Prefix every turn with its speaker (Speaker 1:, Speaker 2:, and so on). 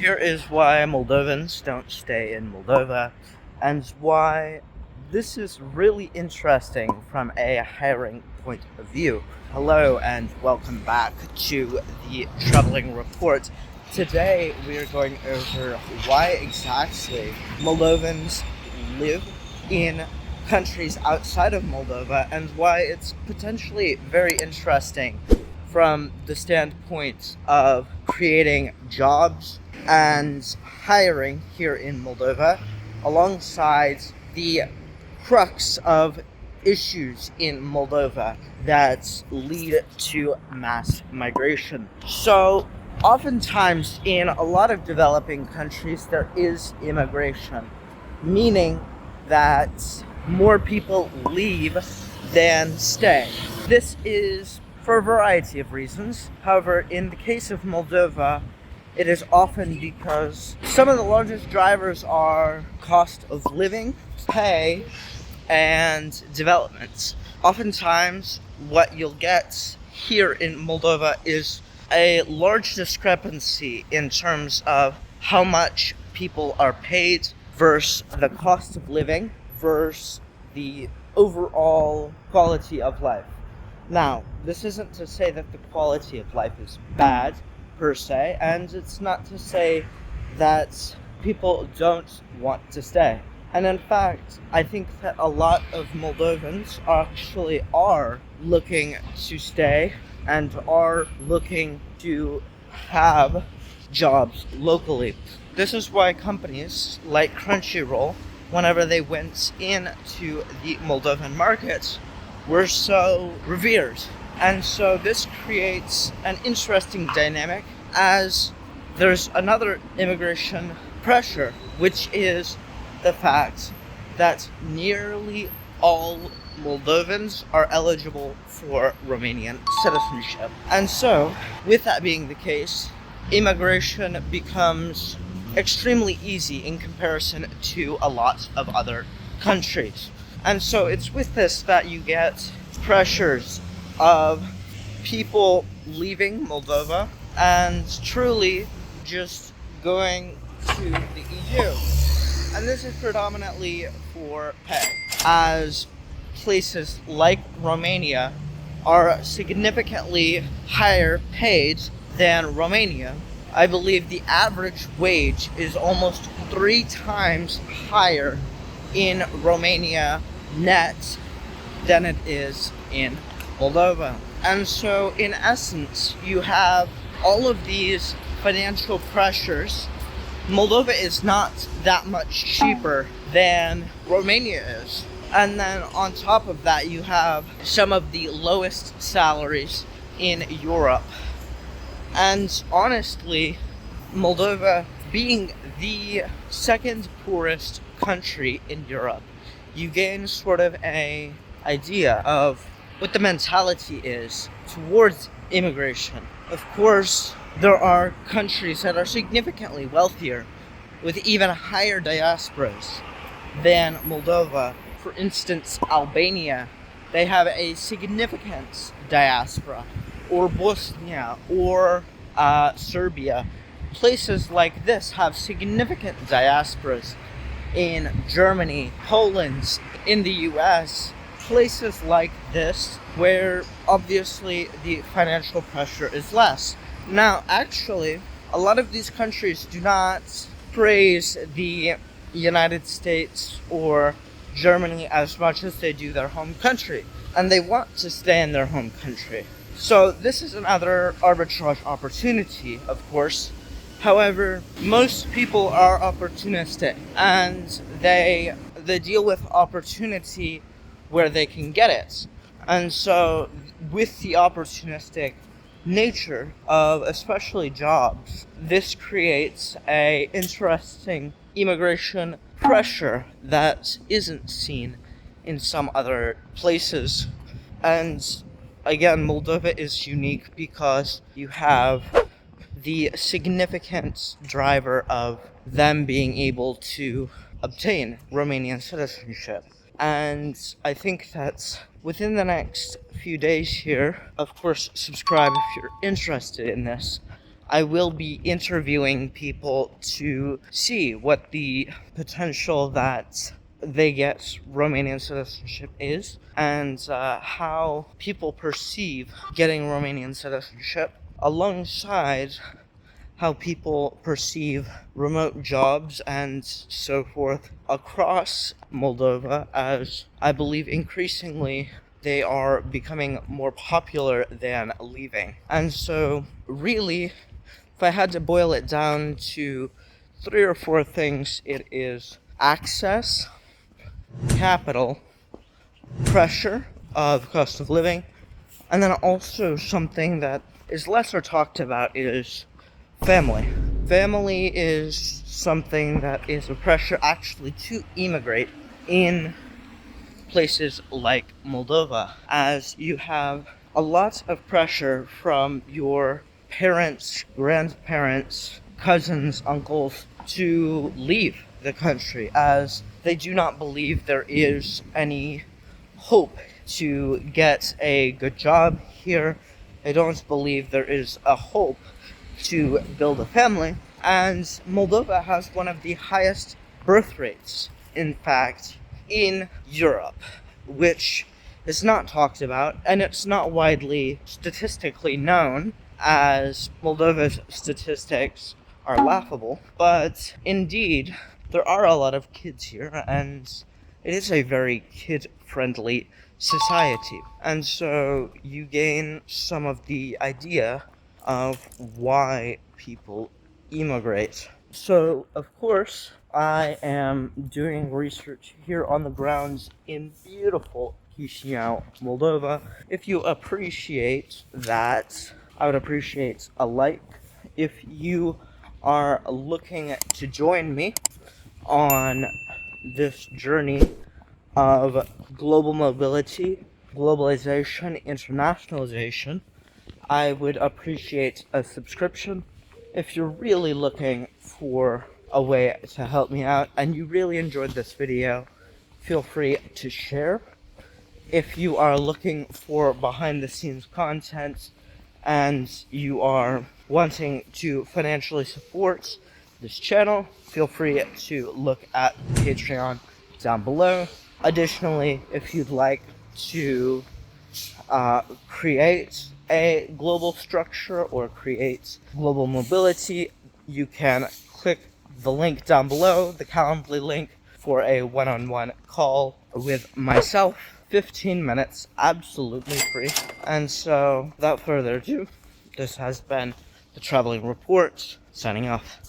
Speaker 1: Here is why Moldovans don't stay in Moldova, and why this is really interesting from a hiring point of view. Hello and welcome back to the Traveling Report. Today we are going over why exactly Moldovans live in countries outside of Moldova and why it's potentially very interesting from the standpoint of creating jobs and hiring here in Moldova, alongside the crux of issues in Moldova that lead to mass migration. So, oftentimes in a lot of developing countries, there is immigration, meaning that more people leave than stay. This is for a variety of reasons. However, in the case of Moldova, it is often because some of the largest drivers are cost of living, pay, and development. Oftentimes, what you'll get here in Moldova is a large discrepancy in terms of how much people are paid versus the cost of living versus the overall quality of life. Now, this isn't to say that the quality of life is bad per se, and it's not to say that people don't want to stay. And in fact, I think that a lot of Moldovans actually are looking to stay and are looking to have jobs locally. This is why companies like Crunchyroll, whenever they went into the Moldovan market, were so revered. And so this creates an interesting dynamic, as there's another immigration pressure, which is the fact that nearly all Moldovans are eligible for Romanian citizenship. And so, with that being the case, immigration becomes extremely easy in comparison to a lot of other countries. And so it's with this that you get pressures of people leaving Moldova and truly just going to the EU. And this is predominantly for pay, as places like Romania are significantly higher paid than Romania. I believe the average wage is almost 3 times higher in Romania net than it is in Moldova. And so in essence, you have all of these financial pressures. Moldova is not that much cheaper than Romania is. And then on top of that, you have some of the lowest salaries in Europe. And honestly, Moldova being the second poorest country in Europe, you gain sort of an idea of what the mentality is towards immigration. Of course, there are countries that are significantly wealthier with even higher diasporas than Moldova. For instance, Albania, they have a significant diaspora, or Bosnia, or Serbia. Places like this have significant diasporas in Germany, Poland, in the US. Places like this where obviously the financial pressure is less. Now, actually, a lot of these countries do not praise the United States or Germany as much as they do their home country, and they want to stay in their home country. So this is another arbitrage opportunity, of course. However, most people are opportunistic, and they deal with opportunity where they can get it. And so with the opportunistic nature of especially jobs, this creates a interesting immigration pressure that isn't seen in some other places. And again, Moldova is unique because you have the significant driver of them being able to obtain Romanian citizenship. And I think that within the next few days here, of course, subscribe if you're interested in this. I will be interviewing people to see what the potential that they get Romanian citizenship is, and how people perceive getting Romanian citizenship, alongside how people perceive remote jobs and so forth across Moldova, as I believe increasingly they are becoming more popular than leaving. And so really, if I had to boil it down to 3 or 4 things, it is access, capital, pressure of cost of living, and then also something that is lesser talked about is family. Family is something that is a pressure actually to immigrate in places like Moldova, as you have a lot of pressure from your parents, grandparents, cousins, uncles to leave the country, as they do not believe there is any hope to get a good job here. They don't believe there is a hope to build a family, and Moldova has one of the highest birth rates, in fact, in Europe, which is not talked about, and it's not widely statistically known, as Moldova's statistics are laughable. But indeed, there are a lot of kids here, and it is a very kid-friendly society. And so you gain some of the idea of why people immigrate. So, of course, I am doing research here on the grounds in beautiful Chișinău, Moldova. If you appreciate that, I would appreciate a like. If you are looking to join me on this journey of global mobility, globalization, internationalization, I would appreciate a subscription. If you're really looking for a way to help me out and you really enjoyed this video, feel free to share. If you are looking for behind the scenes content and you are wanting to financially support this channel, feel free to look at Patreon down below. Additionally, if you'd like to create a global structure or create global mobility, you can click the link down below, the Calendly link, for a one-on-one call with myself. 15 minutes, absolutely free. And so, without further ado, this has been the Traveling Report, signing off.